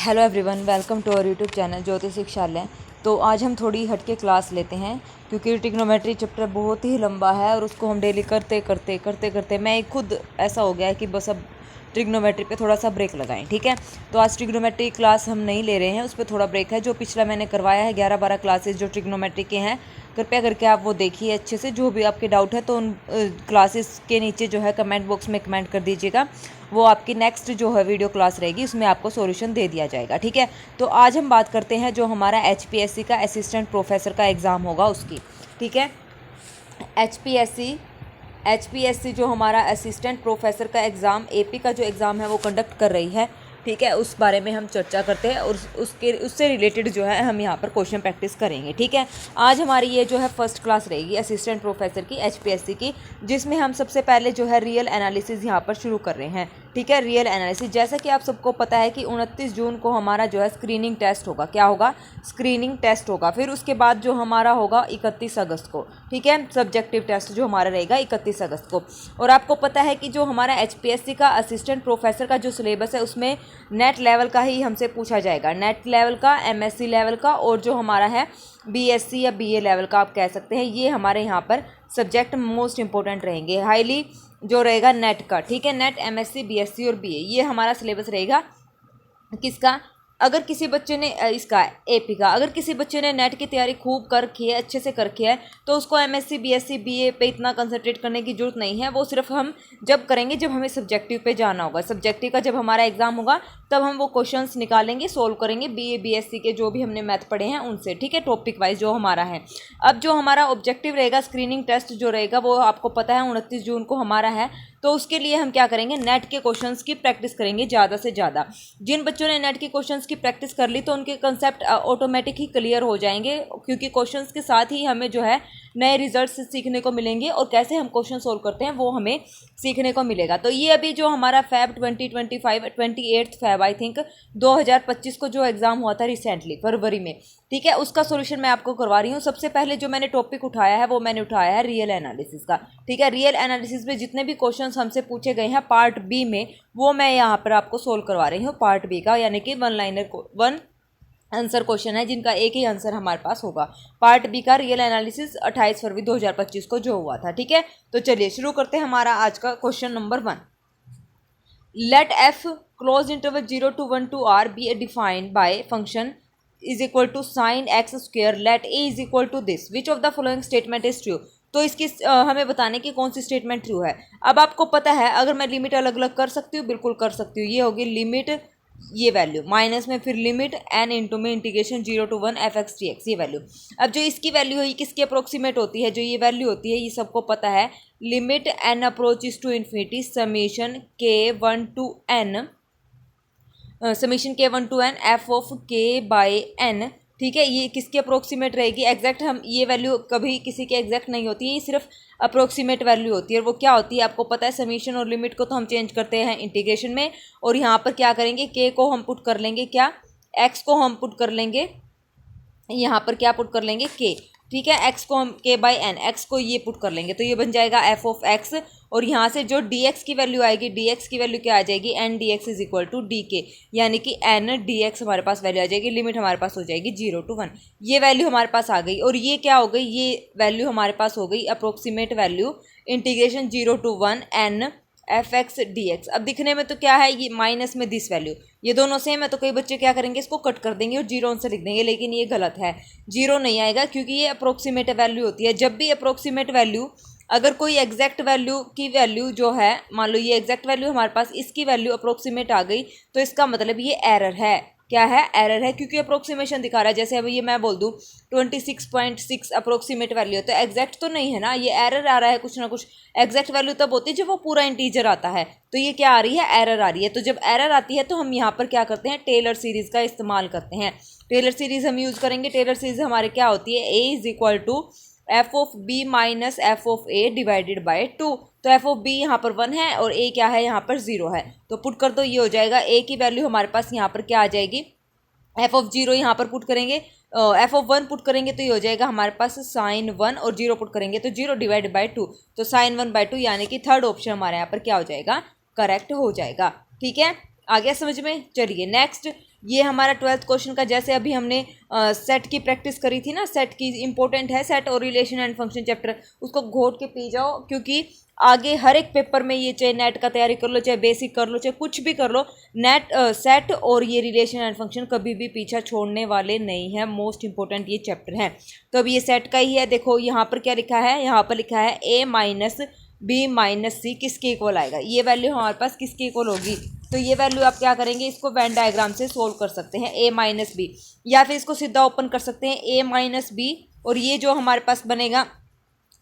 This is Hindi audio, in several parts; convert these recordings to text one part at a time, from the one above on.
Hello everyone, welcome to our YouTube channel Jyoti Shikshalaya. तो आज हम थोड़ी हटके क्लास लेते हैं क्योंकि ट्रिग्नोमेट्री चैप्टर बहुत ही लंबा है और उसको हम डेली करते करते मैं खुद ऐसा हो गया है कि बस अब ट्रिग्नोमेट्री पे थोड़ा सा ब्रेक लगाएं। ठीक है, तो आज ट्रिग्नोमेट्री क्लास हम नहीं ले रहे हैं, उस पर थोड़ा ब्रेक है। जो पिछला मैंने करवाया है 11-12 क्लासेस जो ट्रिग्नोमेट्री के हैं, कृपया करके आप वो देखिए अच्छे से। जो भी आपके डाउट है तो उन क्लासेस के नीचे जो है कमेंट बॉक्स में कमेंट कर दीजिएगा। वो आपकी नेक्स्ट जो है वीडियो क्लास रहेगी, उसमें आपको सॉल्यूशन दे दिया जाएगा। ठीक है, तो आज हम बात करते हैं जो हमारा HPSC का असिस्टेंट प्रोफेसर का एग्ज़ाम होगा उसकी। ठीक है, HPSC जो हमारा असिस्टेंट प्रोफेसर का एग्ज़ाम AP का जो एग्ज़ाम है वो कंडक्ट कर रही है। ठीक है, उस बारे में हम चर्चा करते हैं और उससे रिलेटेड जो है हम यहाँ पर क्वेश्चन प्रैक्टिस करेंगे। ठीक है, आज हमारी ये जो है फर्स्ट क्लास रहेगी असिस्टेंट प्रोफेसर की HPSC की, जिसमें हम सबसे पहले जो है रियल एनालिसिस यहाँ पर शुरू कर रहे हैं। ठीक है, रियल एनालिसिस, जैसा कि आप सबको पता है कि 29 जून को हमारा जो है स्क्रीनिंग टेस्ट होगा। क्या होगा? स्क्रीनिंग टेस्ट होगा। फिर उसके बाद जो हमारा होगा 31 अगस्त को। ठीक है, सब्जेक्टिव टेस्ट जो हमारा रहेगा 31 अगस्त को। और आपको पता है कि जो हमारा HPSC का असिस्टेंट प्रोफेसर का जो सिलेबस है उसमें नेट लेवल का ही हमसे पूछा जाएगा। नेट लेवल का, MSc लेवल का और जो हमारा है BSc या BA लेवल का आप कह सकते हैं। ये हमारे यहाँ पर सब्जेक्ट मोस्ट इंपॉर्टेंट रहेंगे, हाईली जो रहेगा नेट का। ठीक है, नेट, MSc, BSc और BA, ये हमारा सिलेबस रहेगा। किसका? अगर किसी बच्चे ने इसका AP का, अगर किसी बच्चे ने नेट की तैयारी खूब कर रखी है, अच्छे से कर रखी है, तो उसको MSc, BSc, BA पे इतना कंसंट्रेट करने की जरूरत नहीं है। वो सिर्फ हम जब करेंगे जब हमें सब्जेक्टिव पे जाना होगा। सब्जेक्टिव का जब हमारा एग्जाम होगा तब हम वो क्वेश्चंस निकालेंगे, सोल्व करेंगे BA BSc के जो भी हमने मैथ पढ़े हैं उनसे। ठीक है, टॉपिक वाइज जो हमारा है। अब जो हमारा ऑब्जेक्टिव रहेगा, स्क्रीनिंग टेस्ट जो रहेगा वो आपको पता है 29 जून को हमारा है। तो उसके लिए हम क्या करेंगे? नेट के क्वेश्चंस की प्रैक्टिस करेंगे ज़्यादा से ज़्यादा। जिन बच्चों ने नेट के क्वेश्चंस की प्रैक्टिस कर ली तो उनके कंसेप्ट ऑटोमेटिक ही क्लियर हो जाएंगे, क्योंकि क्वेश्चंस के साथ ही हमें जो है नए रिजल्ट्स सीखने को मिलेंगे और कैसे हम क्वेश्चन सोल्व करते हैं वो हमें सीखने को मिलेगा। तो ये अभी जो हमारा Feb 2025 28 Feb आई थिंक 2025 को जो एग्ज़ाम हुआ था रिसेंटली फरवरी में, ठीक है, उसका सोल्यूशन मैं आपको करवा रही हूँ। सबसे पहले जो मैंने टॉपिक उठाया है वो मैंने उठाया है रियल एनालिसिस का। ठीक है, रियल एनालिसिस में जितने भी क्वेश्चंस हमसे पूछे गए हैं पार्ट B में, वो मैं यहाँ पर आपको सोल्व करवा रही हूँ पार्ट B का, यानी कि वन आंसर क्वेश्चन है जिनका एक ही आंसर हमारे पास होगा। पार्ट B का रियल एनालिसिस 28 फरवरी 2025 को जो हुआ था। ठीक है, तो चलिए शुरू करते हैं हमारा आज का question number 1। Let F close interval 0 to 1 to R be defined by function is equal to sine x square let A is equal to this, which of the following statement is true. तो इसकी हमें बताने की कौन सी स्टेटमेंट ट्रू है। अब आपको पता है अगर मैं लिमिट अलग अलग कर सकती हूँ, बिल्कुल कर सकती हूँ। ये होगी लिमिट, ये वैल्यू माइनस में फिर लिमिट n इंटू में इंटीग्रेशन 0 to 1 f(x) dx, ये वैल्यू। अब जो इसकी वैल्यू है ये किसकी अप्रोक्सीमेट होती है? जो ये वैल्यू होती है ये सबको पता है, limit n approaches to infinity summation k1 to n f of k by n। ठीक है, ये किसकी अप्रोक्सीमेट रहेगी? एग्जैक्ट हम ये वैल्यू कभी किसी के एग्जैक्ट नहीं होती है, ये सिर्फ अप्रोक्सीमेट वैल्यू होती है। और वो क्या होती है आपको पता है, समीशन और लिमिट को तो हम चेंज करते हैं इंटीग्रेशन में, और यहाँ पर क्या करेंगे, k को हम पुट कर लेंगे, क्या x को हम पुट कर लेंगे, यहाँ पर क्या पुट कर लेंगे k। ठीक है, x को हम k बाई n, x को ये पुट कर लेंगे तो ये बन जाएगा f ऑफ x। और यहाँ से जो dx की वैल्यू आएगी, dx की वैल्यू क्या आ जाएगी, n dx is equal to dk, यानी कि n dx हमारे पास वैल्यू आ जाएगी। लिमिट हमारे पास हो जाएगी 0 to 1, ये वैल्यू हमारे पास आ गई। और ये क्या हो गई, ये वैल्यू हमारे पास हो गई approximate value integration 0 to 1 n f(x) dx। अब दिखने में तो क्या है, ये माइनस में दिस वैल्यू, ये दोनों सेम है तो कई बच्चे क्या करेंगे, इसको कट कर देंगे और 0 आंसर लिख देंगे, लेकिन ये गलत है। 0 नहीं आएगा क्योंकि ये अप्रोक्सीमेट वैल्यू होती है। जब भी अप्रोक्सीमेट वैल्यू, अगर कोई एग्जैक्ट वैल्यू की वैल्यू जो है, मान लो ये एग्जैक्ट वैल्यू हमारे पास, इसकी वैल्यू अप्रोक्सीमेट आ गई तो इसका मतलब ये एरर है। क्या है? एरर है, क्योंकि अप्रोक्सीमेशन दिखा रहा है। जैसे अब ये मैं बोल दूं 26.6 अप्रोक्सीमेट वैल्यू है तो एग्जैक्ट तो नहीं है ना, ये एरर आ रहा है कुछ ना कुछ। एग्जैक्ट वैल्यू तब होती है जब वो पूरा इंटीजर आता है, तो ये क्या आ रही है, एरर आ रही है। तो जब एरर आती है तो हम यहाँ पर क्या करते हैं, टेलर सीरीज का इस्तेमाल करते हैं। टेलर सीरीज हम यूज़ करेंगे। टेलर सीरीज हमारे क्या होती है, a is equal to f of b minus f of a divided by 2। तो f ऑफ b यहाँ पर 1 है और a क्या है, यहाँ पर 0 है, तो पुट कर दो, ये हो जाएगा। a की वैल्यू हमारे पास यहाँ पर क्या आ जाएगी, f ऑफ 0 यहाँ पर पुट करेंगे, f ऑफ 1 पुट करेंगे तो ये हो जाएगा हमारे पास साइन 1, और 0 पुट करेंगे तो 0 डिवाइड बाई 2, तो साइन 1/2, यानी कि थर्ड ऑप्शन हमारे यहाँ पर क्या हो जाएगा, करेक्ट हो जाएगा। ठीक है, आ गया समझ में? चलिए नेक्स्ट, ये हमारा 12th क्वेश्चन का, जैसे अभी हमने सेट की प्रैक्टिस करी थी ना, सेट की इंपॉर्टेंट है सेट और रिलेशन एंड फंक्शन चैप्टर, उसको घोट के पी जाओ, क्योंकि आगे हर एक पेपर में ये, चाहे नेट का तैयारी कर लो, चाहे बेसिक कर लो, चाहे कुछ भी कर लो, नेट सेट और ये रिलेशन एंड फंक्शन कभी भी पीछा छोड़ने वाले नहीं है। मोस्ट इंपॉर्टेंट ये चैप्टर है। तो अब ये सेट का ही है। देखो यहाँ पर क्या लिखा है, यहाँ पर लिखा है a माइनस बी माइनस सी किसके इक्वल आएगा, ये वैल्यू हमारे पास किसके इक्वल होगी। तो ये वैल्यू आप क्या करेंगे, इसको वेन डायग्राम से सोल्व कर सकते हैं, a माइनस बी, या फिर इसको सीधा ओपन कर सकते हैं a माइनस बी, और ये जो हमारे पास बनेगा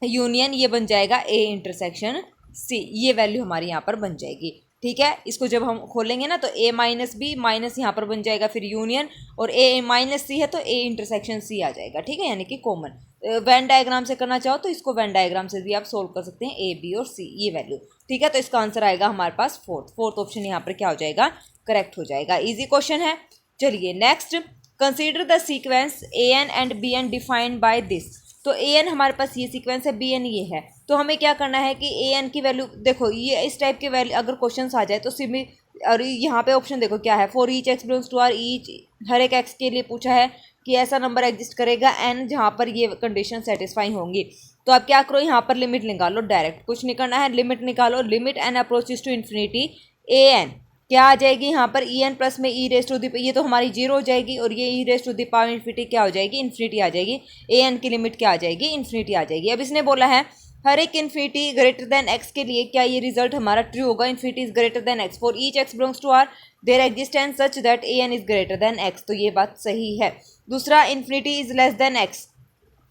यूनियन, ये बन जाएगा a इंटरसेक्शन c, ये वैल्यू हमारी यहाँ पर बन जाएगी। ठीक है, इसको जब हम खोलेंगे ना तो a माइनस बी माइनस यहाँ पर बन जाएगा फिर यूनियन, और a माइनस सी है तो a इंटरसेक्शन c आ जाएगा। ठीक है, यानी कि कॉमन। वेन डायग्राम से करना चाहो तो इसको वेन डायग्राम से भी आप सोल्व कर सकते हैं, a b और c ये वैल्यू। ठीक है, तो इसका आंसर आएगा हमारे पास फोर्थ ऑप्शन यहाँ पर क्या हो जाएगा, करेक्ट हो जाएगा। इजी क्वेश्चन है। चलिए next, consider the sequence an and bn defined by this. तो an हमारे पास ये सीक्वेंस है, bn ये है, तो हमें क्या करना है कि an की वैल्यू, देखो ये इस टाइप के वैल्यू अगर क्वेश्चन आ जाए तो सिमी, और यहाँ पे ऑप्शन देखो क्या है, for each x belongs to R, each हर एक एक्स के लिए पूछा है कि ऐसा नंबर एग्जिस्ट करेगा n जहाँ पर ये कंडीशन सेटिस्फाई होंगी। तो आप क्या करो, यहाँ पर लिमिट निकालो, डायरेक्ट कुछ नहीं करना है, लिमिट निकालो, limit n approaches to infinity an क्या आ जाएगी यहाँ पर, ई एन प्लस में ई रेस टू दी, ये तो हमारी जीरो हो जाएगी, और ये e raise to the power infinity क्या हो जाएगी, इन्फिनिटी आ जाएगी। ए एन की लिमिट क्या आ जाएगी, इन्फिनिटी आ जाएगी। अब इसने बोला है हर एक इन्फिनिटी ग्रेटर देन एक्स के लिए क्या ये रिजल्ट हमारा ट्रू होगा, infinity is greater than x, for each x belongs to R there existence such that a n is greater than x, तो ये बात सही है। दूसरा, infinity is less than x,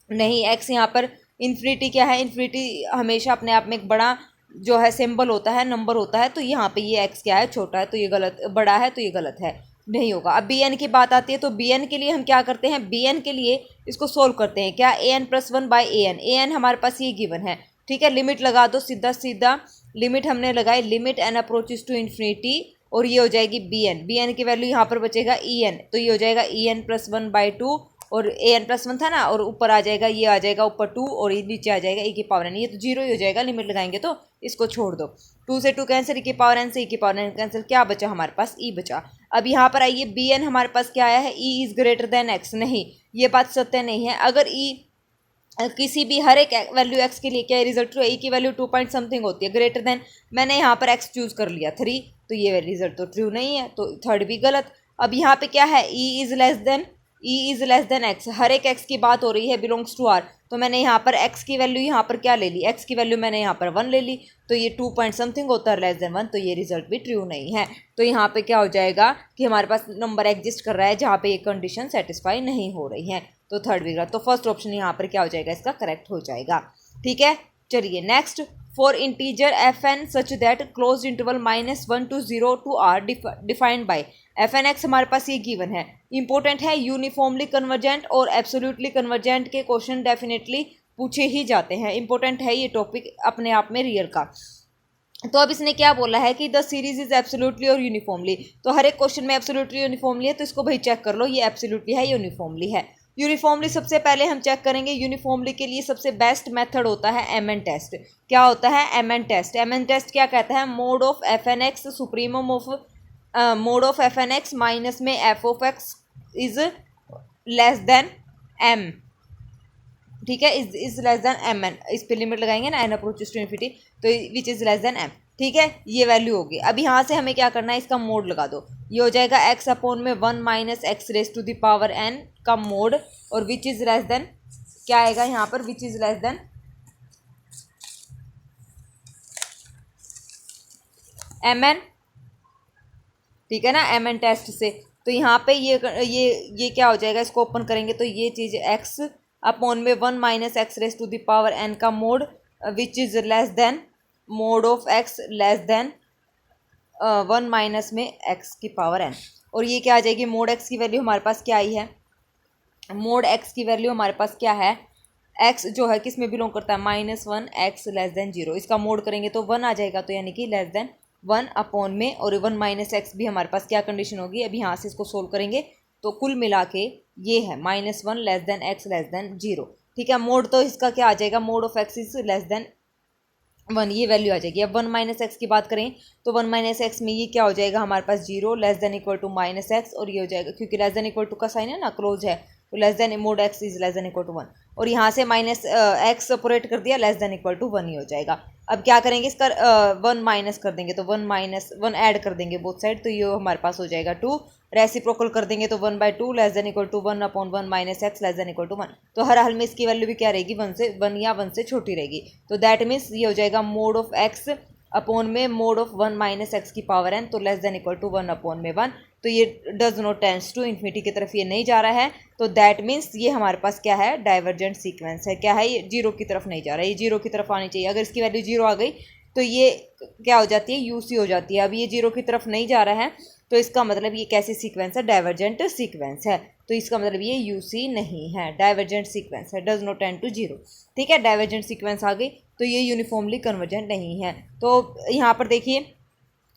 नहीं, एक्स यहाँ पर इन्फिनिटी क्या है, इन्फिनिटी हमेशा अपने आप में एक बड़ा जो है सिंबल होता है, नंबर होता है, तो यहाँ पे ये x क्या है, छोटा है, तो ये गलत, बड़ा है तो ये गलत है, नहीं होगा। अब bn की बात आती है, तो bn के लिए हम क्या करते हैं, bn के लिए इसको सोल्व करते हैं, क्या an plus one by an हमारे पास ये गिवन है। ठीक है, लिमिट लगा दो, सीधा सीधा लिमिट हमने लगाई, limit n approaches to infinity, और ये हो जाएगी bn की वैल्यू यहाँ पर बचेगा en, तो ये हो जाएगा en plus one by two, और ए एन प्लस वन था ना, और ऊपर आ जाएगा, ये आ जाएगा ऊपर 2, और ये नीचे आ जाएगा e की पावर n, ये तो जीरो ही हो जाएगा, लिमिट लगाएंगे तो इसको छोड़ दो, 2 से 2 कैंसिल, e की पावर n से e की पावर n कैंसिल, क्या बचा हमारे पास, e बचा। अब यहाँ पर आइए, बी एन हमारे पास क्या आया है, e is greater then x, नहीं, ये बात सत्य नहीं है। अगर e किसी भी हर एक वैल्यू x के लिए क्या रिजल्ट ट्रू है, e की वैल्यू 2 पॉइंट समथिंग होती है, ग्रेटर देन, मैंने यहाँ पर x चूज कर लिया 3, तो ये रिजल्ट तो ट्रू नहीं है, तो थर्ड भी गलत। अब यहाँ पे क्या है, e is less than x, हर एक x की बात हो रही है, बिलोंग्स टू आर, तो मैंने यहाँ पर x की वैल्यू यहाँ पर क्या ले ली, x की वैल्यू मैंने यहाँ पर 1 ले ली, तो ये 2 पॉइंट समथिंग होता है लेस देन 1, तो ये रिजल्ट भी ट्रू नहीं है। तो यहाँ पे क्या हो जाएगा कि हमारे पास नंबर एग्जिस्ट कर रहा है जहाँ पे ये कंडीशन सेटिस्फाई नहीं हो रही है, तो थर्ड भी गलत, तो फर्स्ट ऑप्शन यहाँ पर क्या हो जाएगा, इसका करेक्ट हो जाएगा। ठीक है, चलिए next, for integer F N such that close interval -1 to 0 to r defined by F N x, हमारे पास ये गिवन है, इंपॉर्टेंट है, यूनिफॉर्मली कन्वर्जेंट और एब्सोल्युटली कन्वर्जेंट के क्वेश्चन डेफिनेटली पूछे ही जाते हैं, इंपॉर्टेंट है ये टॉपिक अपने आप में रियल का। तो अब इसने क्या बोला है कि द सीरीज इज एब्सोल्युटली और यूनिफॉर्मली, तो हर एक क्वेश्चन में एब्सोल्युटली यूनिफॉर्मली है, तो इसको भाई चेक कर लो, ये एब्सोल्युटली है, यूनिफॉर्मली है। यूनिफॉर्मली सबसे पहले हम चेक करेंगे, यूनिफॉर्मली के लिए सबसे बेस्ट मेथड होता है एम एन टेस्ट। क्या होता है M n test, M n test क्या कहता है, mod of F N x supremum of mod of F N x minus में f of x is less than M, ठीक है, is less than M n, इस पे लिमिट लगाएंगे ना, एन अप्रोचेस टू इन्फिनिटी, तो which is less than M. ठीक है, ये वैल्यू होगी। अब यहाँ से हमें क्या करना है, इसका मोड लगा दो, ये हो जाएगा x अपॉन में 1 minus x raise to the power n का मोड, और विच इज लेस देन, क्या आएगा यहाँ पर, which is less than M N, ठीक है ना, एम एन टेस्ट से। तो यहाँ पे ये क्या हो जाएगा, इसको ओपन करेंगे तो ये चीज़ x अपॉन में 1 minus x raise to the power n का mod, which is less than mod of x less than 1 minus में x की पावर n, और ये क्या आ जाएगी, मोड x की वैल्यू हमारे पास क्या आई है, मोड x की वैल्यू हमारे पास क्या है, x जो है किस में बिलोंग करता है, -1 x लेस देन 0, इसका मोड करेंगे तो 1 आ जाएगा, तो यानी कि लेस देन 1 अपॉन में, और 1 माइनस एक्स भी हमारे पास क्या कंडीशन होगी, अभी यहाँ से इसको सोल्व करेंगे तो कुल मिला के ये है -1 less than x less then 0। ठीक है, मोड तो इसका क्या आ जाएगा, mod of x is less than 1 ये वैल्यू आ जाएगी। अब 1 माइनस एक्स की बात करें तो 1 माइनस एक्स में ये क्या हो जाएगा हमारे पास 0 less than equal to minus x, और ये हो जाएगा क्योंकि लेस देन इक्वल टू का साइन है ना, क्लोज है, तो less than mod x is less than equal to 1, और यहाँ से माइनस एक्स सेपरेट कर दिया, लेस देन इक्वल टू 1 ही हो जाएगा। अब क्या करेंगे इसका 1 माइनस कर देंगे तो 1 माइनस 1 ऐड कर देंगे बोथ साइड, तो ये हमारे पास हो जाएगा 2, रेसिप्रोकल कर देंगे तो 1/2 less than equal to 1 upon 1 minus x less than equal to 1। तो हर हाल में इसकी वैल्यू भी क्या रहेगी 1 या 1 से छोटी रहेगी, तो दैट मीन्स ये हो जाएगा मोड ऑफ एक्स अपॉन में मोड ऑफ 1 माइनस एक्स की पावर n, तो less than equal to 1 upon में 1, तो ये does not tends to infinity की तरफ ये नहीं जा रहा है, तो दैट मीन्स ये हमारे पास क्या है डाइवर्जेंट सीक्वेंस है। क्या है ये जीरो की तरफ नहीं जा रहा है, ये जीरो की तरफ आनी चाहिए। अगर इसकी वैल्यू जीरो आ गई तो ये क्या हो जाती है यूसी हो जाती है। अब ये जीरो की तरफ नहीं जा रहा है तो इसका मतलब ये कैसी सीक्वेंस है डाइवर्जेंट सीक्वेंस है, तो इसका मतलब ये यूसी नहीं है, डाइवर्जेंट सीक्वेंस है, does not tend to zero. ठीक है, डाइवर्जेंट सीक्वेंस आ गई तो ये यूनिफॉर्मली कन्वर्जेंट नहीं है। तो यहाँ पर देखिए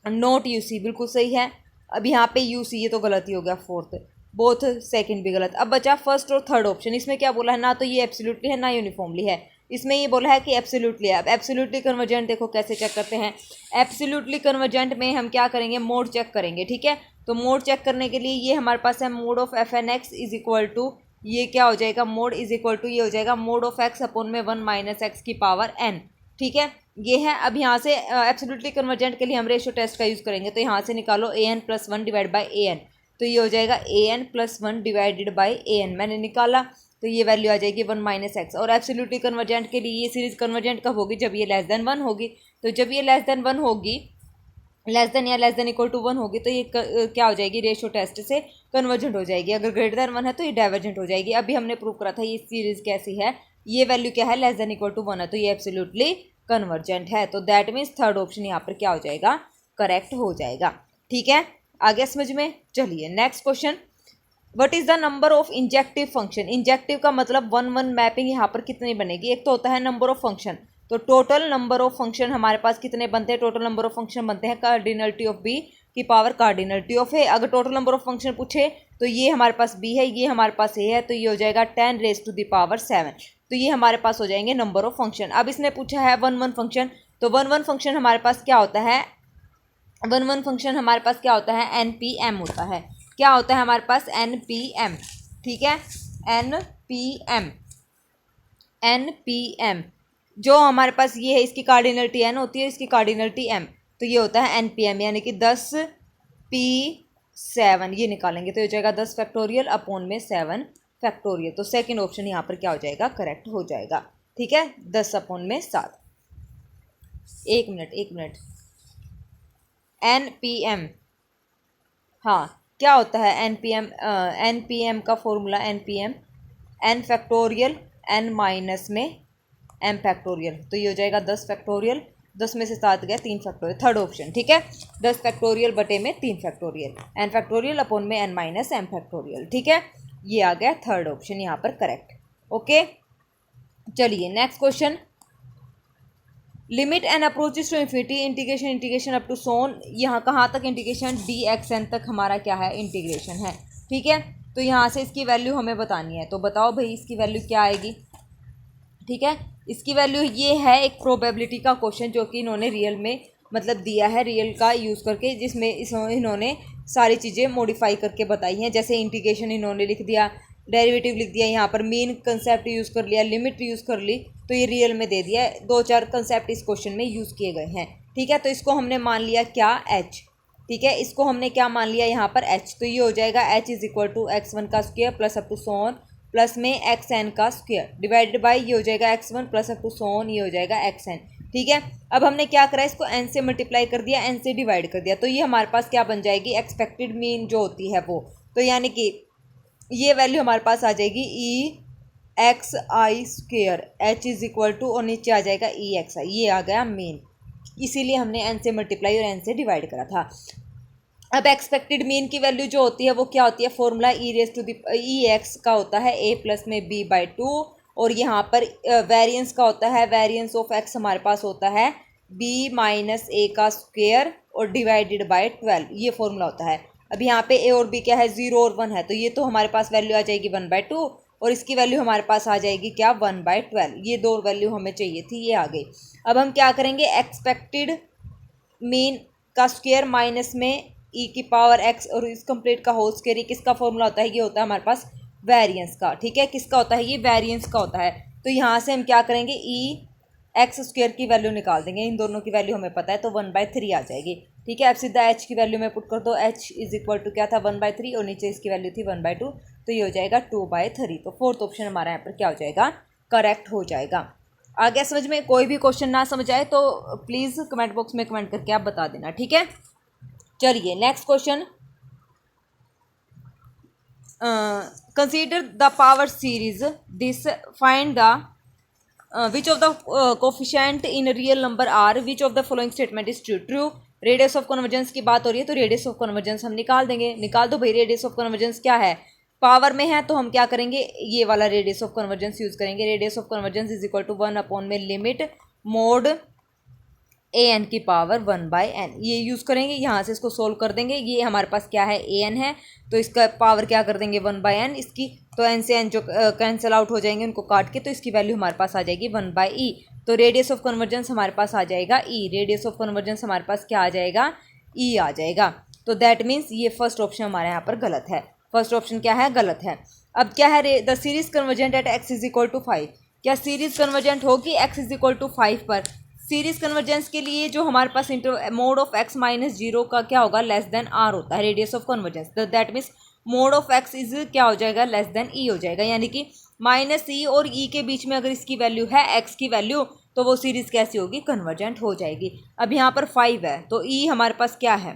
नोट यूसी बिल्कुल सही है। अब यहाँ पे यूसी ये तो गलत ही हो गया, फोर्थ बोथ सेकंड भी गलत। अब बचा फर्स्ट और थर्ड ऑप्शन, इसमें क्या बोला है ना तो ये एब्सोल्युटली है ना यूनिफॉर्मली है, इसमें ये बोला है कि एब्सोल्युटली है। अब एब्सोल्युटली कन्वर्जेंट देखो कैसे चेक करते हैं, एब्सोल्युटली कन्वर्जेंट में हम क्या करेंगे मोड चेक करेंगे। ठीक है, तो मोड चेक करने के लिए ये हमारे पास है mod of F N x is equal to, ये क्या हो जाएगा मोड इज इक्वल टू, ये हो जाएगा मोड ऑफ एक्स अपॉन में 1 माइनस एक्स की पावर n। ठीक है, ये है। अब यहाँ से एब्सोल्युटली कन्वर्जेंट के लिए हम रेशियो टेस्ट का यूज़ करेंगे, तो यहाँ से निकालो an plus 1 divide by an, तो ये हो जाएगा an plus 1 divided by an, मैंने निकाला तो ये वैल्यू आ जाएगी 1 माइनस एक्स। और एब्सोल्युटली कन्वर्जेंट के लिए ये सीरीज कन्वर्जेंट कब होगी जब ये लेस देन 1 होगी, तो जब ये लेस देन 1 होगी, लेस देन या लेस देन इक्वल टू 1 होगी तो ये क्या हो जाएगी रेशियो टेस्ट से कन्वर्जेंट हो जाएगी। अगर ग्रेटर देन 1 है तो ये डाइवर्जेंट हो जाएगी। अभी हमने प्रूव करा था ये सीरीज कैसी है, ये वैल्यू क्या है लेस देन इक्वल टू 1 है, तो ये एब्सोल्युटली कन्वर्जेंट है, तो दैट मीन्स थर्ड ऑप्शन यहाँ पर क्या हो जाएगा करेक्ट हो जाएगा। ठीक है, आगे समझ में। चलिए next question, what is the number of injective function. Injective का मतलब 1-1 मैपिंग यहाँ पर कितनी बनेगी, एक तो होता है नंबर ऑफ फंक्शन, तो टोटल नंबर ऑफ फंक्शन हमारे पास कितने बनते हैं, टोटल नंबर ऑफ फंक्शन बनते हैं कार्डिनलिटी ऑफ बी की पावर कार्डिनलिटी ऑफ ए। अगर टोटल नंबर ऑफ फंक्शन पूछे तो ये हमारे पास बी है, ये हमारे पास ए है, तो ये हो जाएगा 10 रेज टू द पावर 7, तो ये हमारे पास हो जाएंगे नंबर ऑफ फंक्शन। अब इसने पूछा है 1-1 फंक्शन, तो 1-1 फंक्शन हमारे पास क्या होता है, 1-1 फंक्शन हमारे पास क्या होता है NPM होता है। क्या होता है हमारे पास NPM। ठीक है, NPM जो हमारे पास ये है इसकी कार्डिनलिटी n होती है, इसकी कार्डिनलिटी m, तो ये होता है NPM यानी कि 10p7 ये निकालेंगे तो ये हो जाएगा 10 फैक्टोरियल अपॉन में 7 फैक्टोरियल, तो सेकंड ऑप्शन यहाँ पर क्या हो जाएगा करेक्ट हो जाएगा। ठीक है, 10 अपॉन में 7। एक मिनट NPM, हाँ क्या होता है NPM का formula NPM n factorial n minus में m फैक्टोरियल, तो ये हो जाएगा 10 फैक्टोरियल, 10 में से 7 गया 3 फैक्टोरियल, थर्ड ऑप्शन। ठीक है, 10 फैक्टोरियल बटे में 3 फैक्टोरियल, n फैक्टोरियल अपॉन में n माइनस m फैक्टोरियल। ठीक है, ये आ गया थर्ड ऑप्शन यहाँ पर करेक्ट। ओके, चलिए next question, limit n approaches to infinity integration up to son, यहाँ कहाँ तक इंटीग्रेशन dxn तक हमारा क्या है इंटीग्रेशन है। ठीक है, तो यहाँ से इसकी वैल्यू हमें बतानी है, तो बताओ भाई इसकी वैल्यू क्या आएगी। ठीक है, इसकी वैल्यू ये है एक प्रोबेबिलिटी का क्वेश्चन जो कि इन्होंने रियल में मतलब दिया है, रियल का यूज़ करके, जिसमें इन्होंने सारी चीज़ें मॉडिफाई करके बताई हैं। जैसे इंटीग्रेशन इन्होंने लिख दिया, डेरिवेटिव लिख दिया, यहाँ पर मीन कंसेप्ट यूज़ कर लिया, लिमिट यूज़ कर ली, तो ये रियल में दे दिया है। 2-4 कंसेप्ट इस क्वेश्चन में यूज़ किए गए हैं। ठीक है, तो इसको हमने मान लिया क्या h। ठीक है, इसको हमने क्या मान लिया यहाँ पर h, तो ये हो जाएगा h is equal to x1 का square plus up to so on plus में xn का स्क्वायर डिवाइडेड बाई ये हो जाएगा x1 प्लस अप टू सोन, ये हो जाएगा xn। ठीक है, अब हमने क्या करा इसको n से मल्टीप्लाई कर दिया, n से डिवाइड कर दिया, तो ये हमारे पास क्या बन जाएगी एक्सपेक्टेड मीन जो होती है वो, तो यानी कि ये वैल्यू हमारे पास आ जाएगी EXI square, h is equal to और नीचे आ जाएगा EXI, ये आ गया मीन, इसीलिए हमने n से मल्टीप्लाई और n से डिवाइड करा था। अब एक्सपेक्टेड मीन की वैल्यू जो होती है वो क्या होती है, फॉर्मूला EX का होता है a प्लस में b/2, और यहाँ पर वेरिएंस का होता है, वेरिएंस ऑफ x हमारे पास होता है b माइनस a का स्क्वायर और डिवाइडेड बाय 12, ये फॉर्मूला होता है। अब यहाँ पे a और b क्या है 0 और 1 है, तो ये तो हमारे पास वैल्यू आ जाएगी 1/2, और इसकी वैल्यू हमारे पास आ जाएगी क्या 1/12। ये दो वैल्यू हमें चाहिए थी, ये आ गई। अब हम क्या करेंगे, एक्सपेक्टेड मीन का स्क्वायर माइनस में ई की पावर एक्स और इस कंप्लीट का होल स्क्वायर, किसका फॉर्मूला होता है, ये होता है हमारे पास वेरिएंस का। ठीक है, किसका होता है, ये वेरिएंस का होता है। तो यहाँ से हम क्या करेंगे, ई एक्स स्क्वायर की वैल्यू निकाल देंगे, इन दोनों की वैल्यू हमें पता है, तो 1/3 आ जाएगी। ठीक है, अब सीधा एच की वैल्यू में पुट कर दो, एच इज इक्वल टू क्या था 1/3 और नीचे इसकी वैल्यू थी 1/2, तो ये हो जाएगा 2/3। तो फोर्थ ऑप्शन हमारा यहाँ पर क्या हो जाएगा, करेक्ट हो जाएगा। आ गया समझ में? कोई भी क्वेश्चन ना समझ आए तो प्लीज़ कमेंट बॉक्स में कमेंट करके आप बता देना। ठीक है, चलिए next question. Consider the power series this, find the which of the coefficient in real number are, which of the following statement is true। Radius of convergence की बात हो रही है तो रेडियस ऑफ कन्वर्जेंस हम निकाल देंगे। निकाल दो भाई, रेडियस ऑफ कन्वर्जेंस क्या है, पावर में है, तो हम क्या करेंगे, ये वाला रेडियस ऑफ कन्वर्जेंस यूज करेंगे। Radius of convergence is equal to 1 में लिमिट मोड ए एन की पावर 1/n, ये यूज़ करेंगे। यहाँ से इसको सोल्व कर देंगे, ये हमारे पास क्या है ए एन है, तो इसका पावर क्या कर देंगे 1/n इसकी, तो एन से एन जो कैंसिल आउट हो जाएंगे उनको काट के, तो इसकी वैल्यू हमारे पास आ जाएगी 1/e। तो रेडियस ऑफ कन्वर्जेंस हमारे पास आ जाएगा ई, रेडियस ऑफ कन्वर्जेंस हमारे पास क्या आ जाएगा, ई आ जाएगा। तो दैट मीन्स ये फर्स्ट ऑप्शन हमारे यहाँ पर गलत है। फर्स्ट ऑप्शन क्या है, गलत है। अब क्या है, the series convergent at x is equal to 5, क्या सीरीज कन्वर्जेंट होगी x इज इक्वल टू 5 पर। सीरीज कन्वर्जेंस के लिए जो हमारे पास मोड ऑफ x माइनस 0 का क्या होगा, लेस देन r होता है radius of convergence. That means mod of x is क्या हो जाएगा, लेस देन e हो जाएगा, यानी कि माइनस ई और ई के बीच में अगर इसकी वैल्यू है x की वैल्यू, तो वो सीरीज कैसी होगी, कन्वर्जेंट हो जाएगी। अब यहाँ पर 5 है तो ई हमारे पास क्या है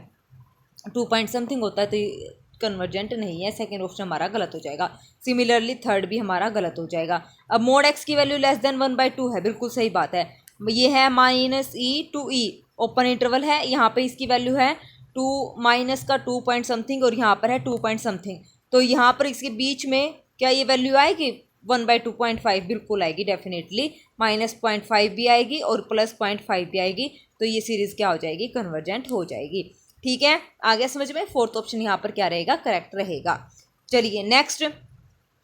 2 पॉइंट समथिंग होता है, तो कन्वर्जेंट नहीं है, सेकेंड ऑप्शन हमारा गलत हो जाएगा। सिमिलरली थर्ड भी हमारा गलत हो जाएगा। अब मोड एक्स की वैल्यू लेस देन 1/2 है, बिल्कुल सही बात है। ये है minus E to E, open interval है, यहाँ पे इसकी वैल्यू है 2 माइनस का 2 पॉइंट समथिंग और यहाँ पर है 2 पॉइंट समथिंग, तो यहाँ पर इसके बीच में क्या ये वैल्यू आएगी 1/2.5, बिल्कुल आएगी डेफिनेटली, -0.5 भी आएगी और +0.5 भी आएगी, तो ये सीरीज क्या हो जाएगी, कन्वर्जेंट हो जाएगी। ठीक है, आगे समझ में, फोर्थ ऑप्शन यहाँ पर क्या रहेगा, करेक्ट रहेगा। चलिए नेक्स्ट,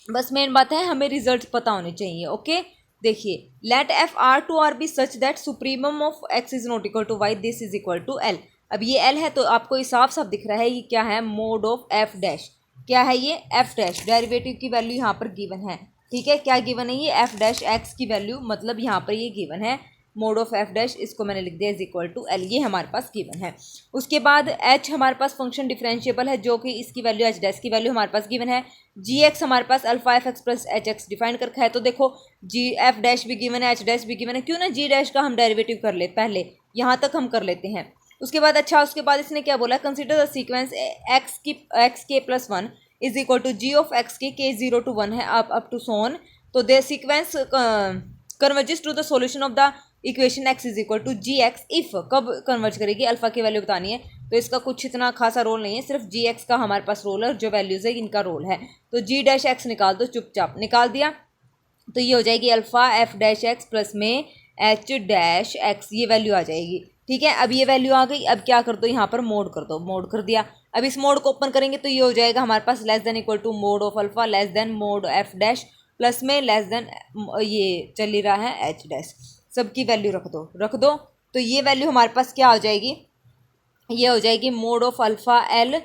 बस मेन बात है हमें रिजल्ट पता होने चाहिए। ओके, देखिए, let F R to R be such that supremum of x is not equal to y, this is equal to L. अब ये एल है तो आपको ये साफ साफ दिख रहा है, ये क्या है, मोड ऑफ एफ डैश, क्या है ये एफ डैश, डेरिवेटिव की वैल्यू यहाँ पर गिवन है। ठीक है, क्या गिवन है, ये एफ डैश एक्स की वैल्यू, मतलब यहाँ पर ये गिवन है मोड ऑफ एफ डैश, इसको मैंने लिख दिया इज इक्वल टू एल, ये हमारे पास गिवन है। उसके बाद एच हमारे पास फंक्शन डिफरेंशिएबल है, जो कि इसकी वैल्यू एच डैश की वैल्यू हमारे पास गिवन है। जी एक्स हमारे पास alpha f x plus h x define कर रखा है, तो देखो जी एफ डैश भी गिवन है, एच डैश भी गिवन है, क्यों ना जी डैश का हम डेरिवेटिव कर ले, पहले यहाँ तक हम कर लेते हैं। उसके बाद अच्छा, उसके बाद इसने क्या बोला, consider the sequence x k plus 1 is equal to g of x k 0 to 1 है अप टू सोन, तो the sequence converges to the solution of the equation x is equal to g x if, कब कन्वर्ज करेगी, अल्फा की वैल्यू बतानी है, तो इसका कुछ इतना खासा रोल नहीं है, सिर्फ जी एक्स का हमारे पास रोल है, जो वैल्यूज है इनका रोल है। तो जी डैश एक्स निकाल दो, चुपचाप निकाल दिया, तो ये हो जाएगी alpha F dash x plus में एच डैश एक्स, ये वैल्यू आ जाएगी। ठीक है, अब ये वैल्यू आ गई, अब क्या कर दो, यहाँ पर मोड कर दो, मोड कर दिया। अब इस मोड को ओपन करेंगे तो ये हो जाएगा हमारे पास less than equal to mod of alpha less than mod f dash plus में लेस देन ये चल ही रहा है एच डैश, सबकी वैल्यू रख दो, तो ये वैल्यू हमारे पास क्या हो जाएगी, ये हो जाएगी mode of alpha L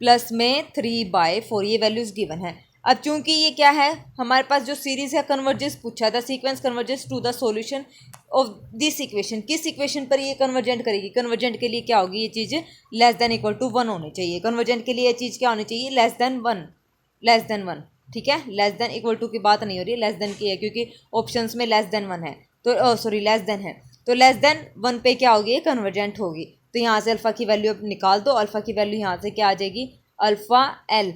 plus में 3/4, ये वैल्यूज गिवन है। अब चूंकि ये क्या है, हमारे पास जो सीरीज है कन्वर्जेंस पूछा था, sequence convergence to the solution of this equation, किस इक्वेशन पर ये कन्वर्जेंट करेगी, कन्वर्जेंट के लिए क्या होगी, ये चीज़ लेस देन इक्वल टू 1 होनी चाहिए, कन्वर्जेंट के लिए ये चीज़ क्या होनी चाहिए, लेस देन 1। ठीक है, लेस देन इक्वल टू की बात नहीं हो रही है, लेस देन की है, क्योंकि ऑप्शंस में लेस देन 1 है, तो सॉरी लेस देन है, तो लेस देन 1 पे क्या होगी, कन्वर्जेंट होगी। तो यहाँ से अल्फ़ा की वैल्यू अब निकाल दो, अल्फ़ा की वैल्यू यहाँ से क्या आ जाएगी, alpha L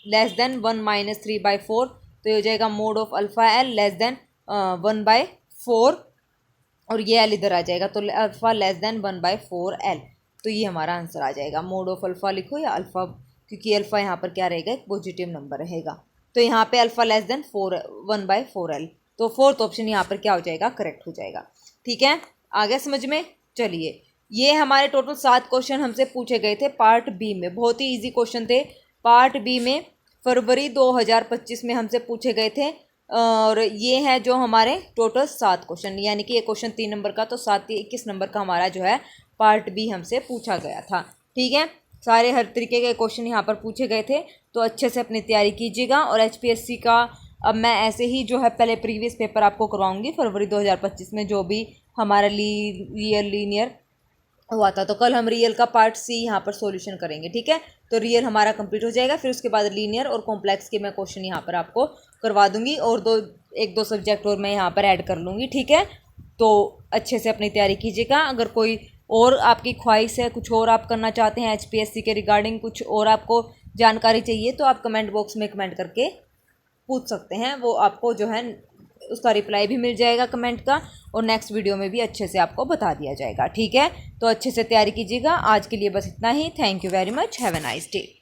less than 1 minus 3/4, तो ये हो जाएगा mod of alpha L less than 1/4, और ये एल इधर आ जाएगा, तो अल्फ़ा लेस देन 1/4 एल, तो ये हमारा आंसर आ जाएगा। मोड ऑफ अल्फ़ा लिखो या अल्फ़ा, क्योंकि अल्फ़ा यहाँ पर क्या रहेगा, एक पॉजिटिव नंबर रहेगा, तो यहाँ पे अल्फ़ा लेस देन 1/4 एल, तो फोर्थ ऑप्शन यहाँ पर क्या हो जाएगा, करेक्ट हो जाएगा। ठीक है, आगे समझ में। चलिए, ये हमारे टोटल 7 क्वेश्चन हमसे पूछे गए थे पार्ट बी में, बहुत ही इजी क्वेश्चन थे। पार्ट बी में फरवरी 2025 में हमसे पूछे गए थे। और ये है जो हमारे टोटल 7 क्वेश्चन, यानी कि ये क्वेश्चन 3 नंबर का, तो 7 21 नंबर का हमारा जो है पार्ट बी हमसे पूछा गया था। ठीक है, सारे हर तरीके के क्वेश्चन यहाँ पर पूछे गए थे, तो अच्छे से अपनी तैयारी कीजिएगा। और HPSC का अब मैं ऐसे ही जो है पहले प्रीवियस पेपर आपको करवाऊंगी फरवरी 2025 में, जो भी हमारा रियल लीनियर हुआ था। तो कल हम रियल का पार्ट सी यहाँ पर सॉल्यूशन करेंगे। ठीक है, तो रियल हमारा कंप्लीट हो जाएगा, फिर उसके बाद लीनियर और कॉम्प्लेक्स के मैं क्वेश्चन यहाँ पर आपको करवा दूंगी, और एक दो सब्जेक्ट और मैं यहाँ पर ऐड कर लूँगी। ठीक है, तो अच्छे से अपनी तैयारी कीजिएगा। अगर कोई और आपकी ख्वाहिश है, कुछ और आप करना चाहते हैं HPSC के रिगार्डिंग, कुछ और आपको जानकारी चाहिए, तो आप कमेंट बॉक्स में कमेंट करके पूछ सकते हैं। वो आपको जो है उसका रिप्लाई भी मिल जाएगा कमेंट का, और नेक्स्ट वीडियो में भी अच्छे से आपको बता दिया जाएगा। ठीक है, तो अच्छे से तैयारी कीजिएगा। आज के लिए बस इतना ही। Thank you very much. Have a nice day.